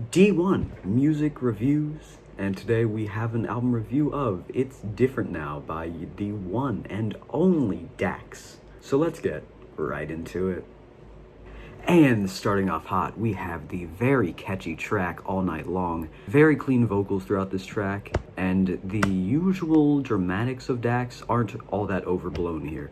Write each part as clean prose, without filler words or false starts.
D1 Music Reviews, and today we have an album review of It's Different Now by the one and only Dax. So let's get right into it. And starting off hot, we have the very catchy track All Night Long. Very clean vocals throughout this track, and the usual dramatics of Dax aren't all that overblown here.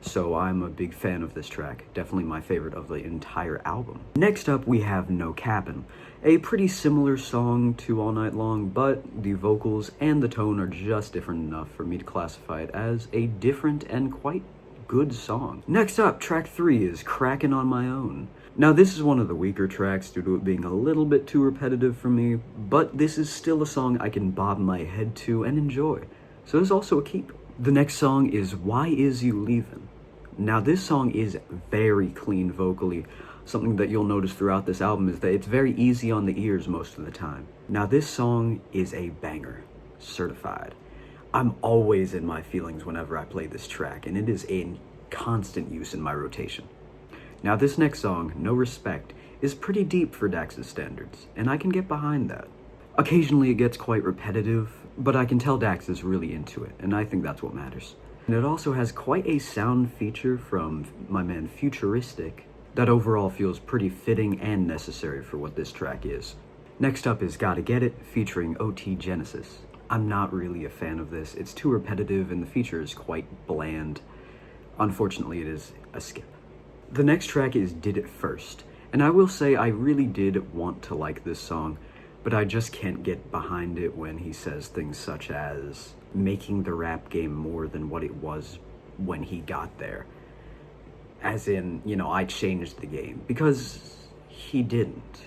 So I'm a big fan of this track, definitely my favorite of the entire album. Next up we have No Cappin', a pretty similar song to All Night Long, but the vocals and the tone are just different enough for me to classify it as a different and quite good song. Next up, track 3 is Crackin' on My Own. Now this is one of the weaker tracks due to it being a little bit too repetitive for me, but this is still a song I can bob my head to and enjoy, so it's also a keeper. The next song is Why Is You Leavin'? Now this song is very clean vocally. Something that you'll notice throughout this album is that it's very easy on the ears most of the time. Now this song is a banger, certified. I'm always in my feelings whenever I play this track, and it is in constant use in my rotation. Now this next song, No Respect, is pretty deep for Dax's standards, and I can get behind that. Occasionally it gets quite repetitive, but I can tell Dax is really into it, and I think that's what matters. And it also has quite a sound feature from my man Futuristic that overall feels pretty fitting and necessary for what this track is. Next up is Gotta Get It, featuring OT Genesis. I'm not really a fan of this. It's too repetitive and the feature is quite bland. Unfortunately, it is a skip. The next track is Did It First, and I will say I really did want to like this song, but I just can't get behind it when he says things such as making the rap game more than what it was when he got there. As in, I changed the game, because he didn't.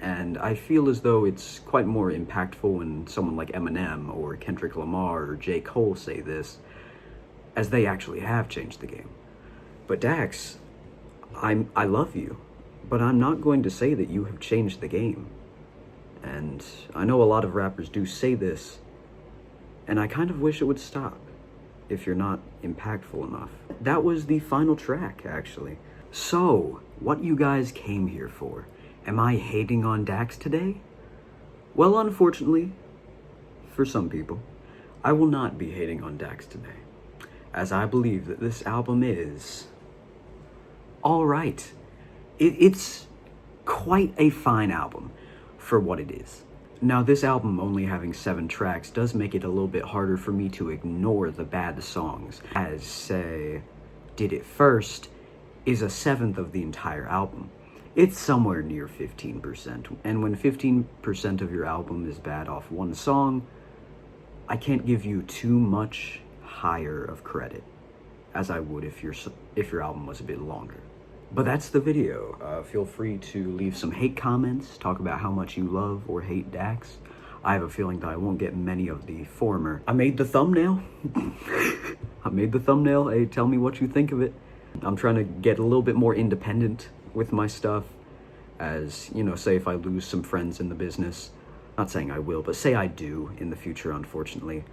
And I feel as though it's quite more impactful when someone like Eminem or Kendrick Lamar or J. Cole say this, as they actually have changed the game. But Dax, I love you, but I'm not going to say that you have changed the game. And I know a lot of rappers do say this, and I kind of wish it would stop if you're not impactful enough. That was the final track, actually. So, what you guys came here for? Am I hating on Dax today? Well, unfortunately, for some people, I will not be hating on Dax today, as I believe that this album is alright. It's quite a fine album for what it is. Now, this album only having 7 tracks does make it a little bit harder for me to ignore the bad songs, as, say, Did It First is a 7th of the entire album. It's somewhere near 15%, and when 15% of your album is bad off one song, I can't give you too much higher of credit, as I would if your album was a bit longer. But that's the video. Feel free to leave some hate comments, talk about how much you love or hate Dax. I have a feeling that I won't get many of the former. I made the thumbnail. I made the thumbnail. Hey, tell me what you think of it. I'm trying to get a little bit more independent with my stuff, as, say if I lose some friends in the business. Not saying I will, but say I do in the future, unfortunately.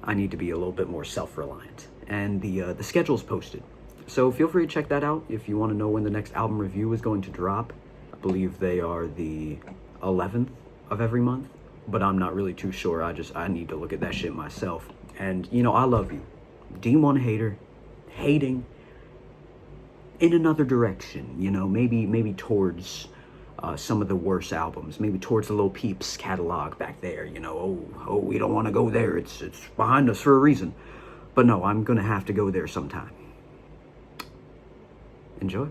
I need to be a little bit more self-reliant. And the schedule's posted. So feel free to check that out if you want to know when the next album review is going to drop. I believe they are the 11th of every month, but I'm not really too sure. I need to look at that shit myself. And, I love you. D1 hater, hating in another direction, maybe towards some of the worse albums, maybe towards the Lil Peeps catalog back there, we don't want to go there. It's behind us for a reason. But no, I'm going to have to go there sometime. Enjoy.